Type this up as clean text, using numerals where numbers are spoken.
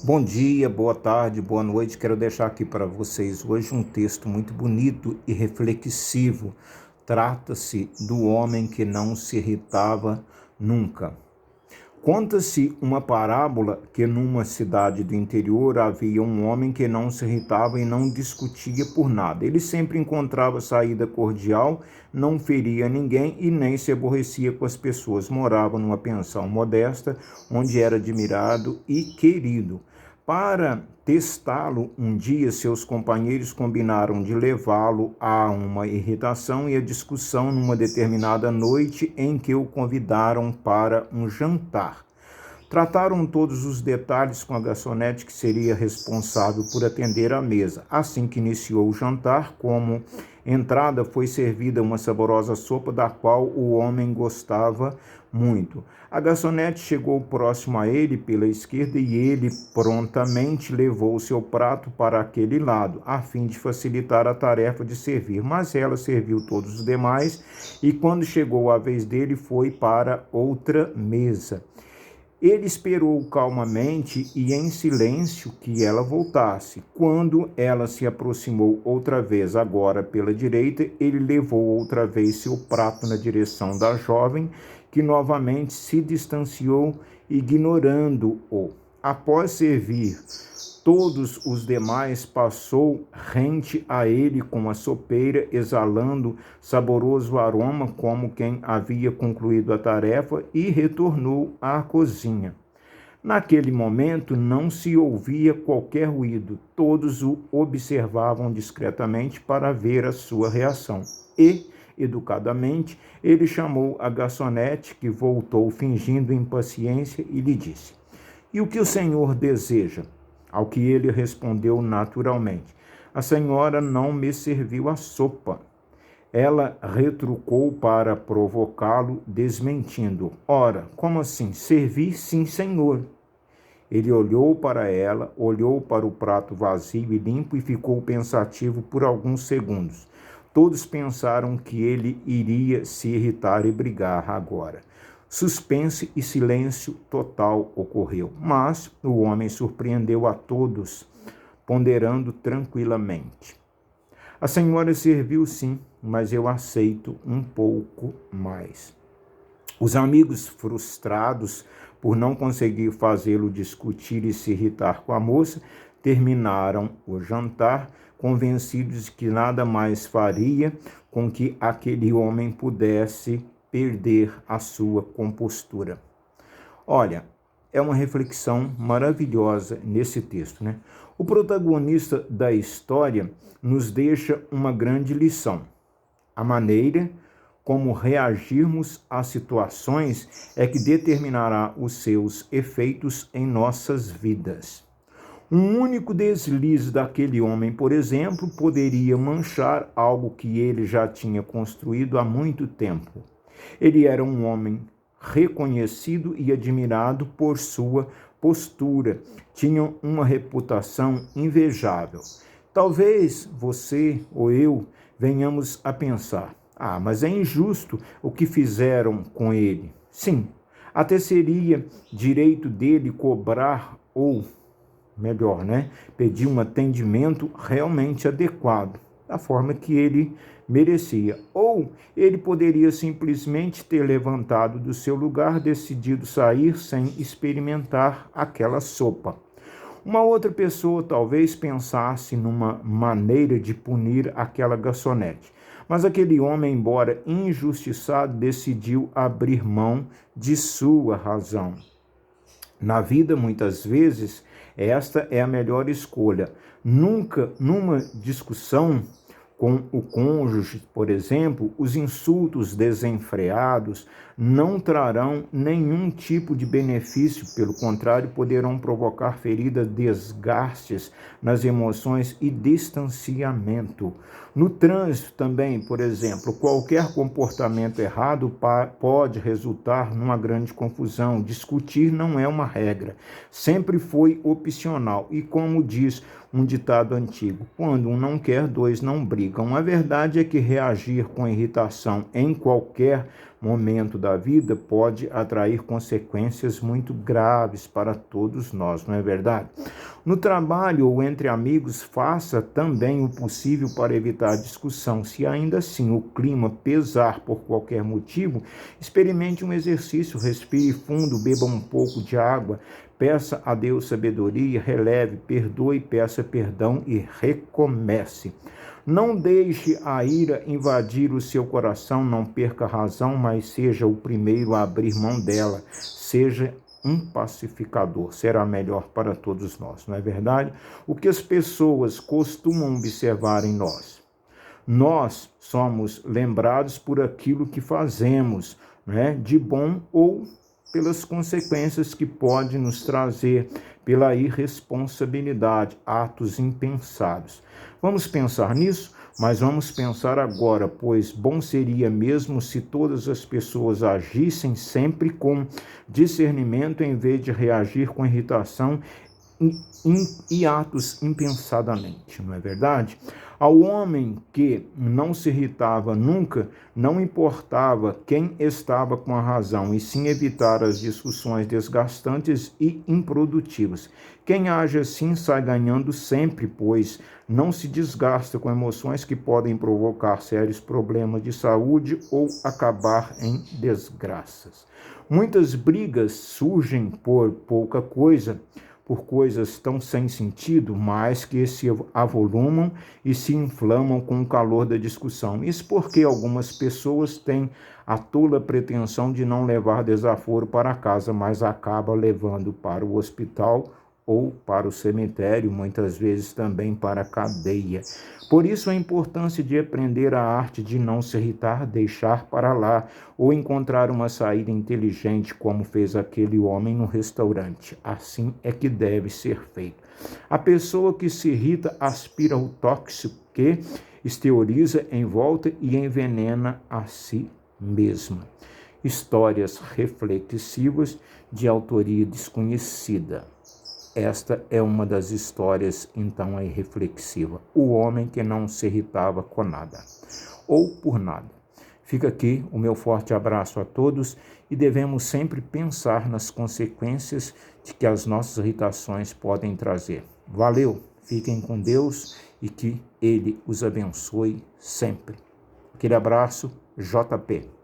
Bom dia, boa tarde, boa noite. Quero deixar aqui para vocês hoje um texto muito bonito e reflexivo. Trata-se do homem que não se irritava nunca. Conta-se uma parábola que numa cidade do interior havia um homem que não se irritava e não discutia por nada. Ele sempre encontrava saída cordial, não feria ninguém e nem se aborrecia com as pessoas. Morava numa pensão modesta, onde era admirado e querido. Para testá-lo, um dia seus companheiros combinaram de levá-lo a uma irritação e a discussão numa determinada noite em que o convidaram para um jantar. Trataram todos os detalhes com a garçonete que seria responsável por atender à mesa. Assim que iniciou o jantar, como entrada foi servida uma saborosa sopa da qual o homem gostava muito. A garçonete chegou próximo a ele pela esquerda e ele prontamente levou o seu prato para aquele lado, a fim de facilitar a tarefa de servir. Mas ela serviu todos os demais e quando chegou a vez dele foi para outra mesa. Ele esperou calmamente e em silêncio que ela voltasse. Quando ela se aproximou outra vez, agora pela direita, ele levou outra vez seu prato na direção da jovem, que novamente se distanciou, ignorando-o. Após servir todos os demais, passou rente a ele com a sopeira, exalando saboroso aroma, como quem havia concluído a tarefa, e retornou à cozinha. Naquele momento não se ouvia qualquer ruído, todos o observavam discretamente para ver a sua reação. E, educadamente, ele chamou a garçonete, que voltou fingindo impaciência, e lhe disse: "E o que o senhor deseja?" Ao que ele respondeu naturalmente: "A senhora não me serviu a sopa." Ela retrucou para provocá-lo, desmentindo: "Ora, como assim? Servi, sim, senhor." Ele olhou para ela, olhou para o prato vazio e limpo e ficou pensativo por alguns segundos. Todos pensaram que ele iria se irritar e brigar agora. Suspense e silêncio total ocorreu, mas o homem surpreendeu a todos, ponderando tranquilamente: "A senhora serviu sim, mas eu aceito um pouco mais." Os amigos, frustrados por não conseguir fazê-lo discutir e se irritar com a moça, terminaram o jantar, convencidos de que nada mais faria com que aquele homem pudesse perder a sua compostura. Olha, é uma reflexão maravilhosa nesse texto, né? O protagonista da história nos deixa uma grande lição. A maneira como reagirmos às situações é que determinará os seus efeitos em nossas vidas. Um único deslize daquele homem, por exemplo, poderia manchar algo que ele já tinha construído há muito tempo. Ele era um homem reconhecido e admirado por sua postura. Tinha uma reputação invejável. Talvez você ou eu venhamos a pensar: mas é injusto o que fizeram com ele. Sim, até seria direito dele cobrar ou, melhor, pedir um atendimento realmente adequado, da forma que ele merecia. Ou ele poderia simplesmente ter levantado do seu lugar, decidido sair sem experimentar aquela sopa. Uma outra pessoa talvez pensasse numa maneira de punir aquela garçonete. Mas aquele homem, embora injustiçado, decidiu abrir mão de sua razão. Na vida, muitas vezes, esta é a melhor escolha. Nunca, numa discussão com o cônjuge, por exemplo, os insultos desenfreados não trarão nenhum tipo de benefício, pelo contrário, poderão provocar feridas, desgastes nas emoções e distanciamento. No trânsito também, por exemplo, qualquer comportamento errado pode resultar numa grande confusão. Discutir não é uma regra, sempre foi opcional e, como diz um ditado antigo, quando um não quer, dois não brigam. irritam. A verdade é que reagir com irritação em qualquer momento da vida pode atrair consequências muito graves para todos nós, não é verdade? No trabalho ou entre amigos, faça também o possível para evitar discussão. Se ainda assim o clima pesar por qualquer motivo, experimente um exercício, respire fundo, beba um pouco de água, peça a Deus sabedoria, releve, perdoe, peça perdão e recomece. Não deixe a ira invadir o seu coração, não perca a razão, mas seja o primeiro a abrir mão dela. Seja um pacificador, será melhor para todos nós, não é verdade? O que as pessoas costumam observar em nós? Nós somos lembrados por aquilo que fazemos, né, de bom ou pelas consequências que pode nos trazer pela irresponsabilidade, atos impensados. Vamos pensar nisso, mas vamos pensar agora, pois bom seria mesmo se todas as pessoas agissem sempre com discernimento em vez de reagir com irritação e atos impensadamente, não é verdade? Ao homem que não se irritava nunca, não importava quem estava com a razão, e sim evitar as discussões desgastantes e improdutivas. Quem age assim sai ganhando sempre, pois não se desgasta com emoções que podem provocar sérios problemas de saúde ou acabar em desgraças. Muitas brigas surgem por pouca coisa, por coisas tão sem sentido, mas que se avolumam e se inflamam com o calor da discussão. Isso porque algumas pessoas têm a tola pretensão de não levar desaforo para casa, mas acaba levando para o hospital ou para o cemitério, muitas vezes também para a cadeia. Por isso a importância de aprender a arte de não se irritar, deixar para lá, ou encontrar uma saída inteligente, como fez aquele homem no restaurante. Assim é que deve ser feito. A pessoa que se irrita aspira o tóxico que exterioriza em volta e envenena a si mesma. Histórias reflexivas de autoria desconhecida. Esta é uma das histórias, então, aí reflexiva. O homem que não se irritava com nada, ou por nada. Fica aqui o meu forte abraço a todos e devemos sempre pensar nas consequências de que as nossas irritações podem trazer. Valeu, fiquem com Deus e que Ele os abençoe sempre. Aquele abraço, JP.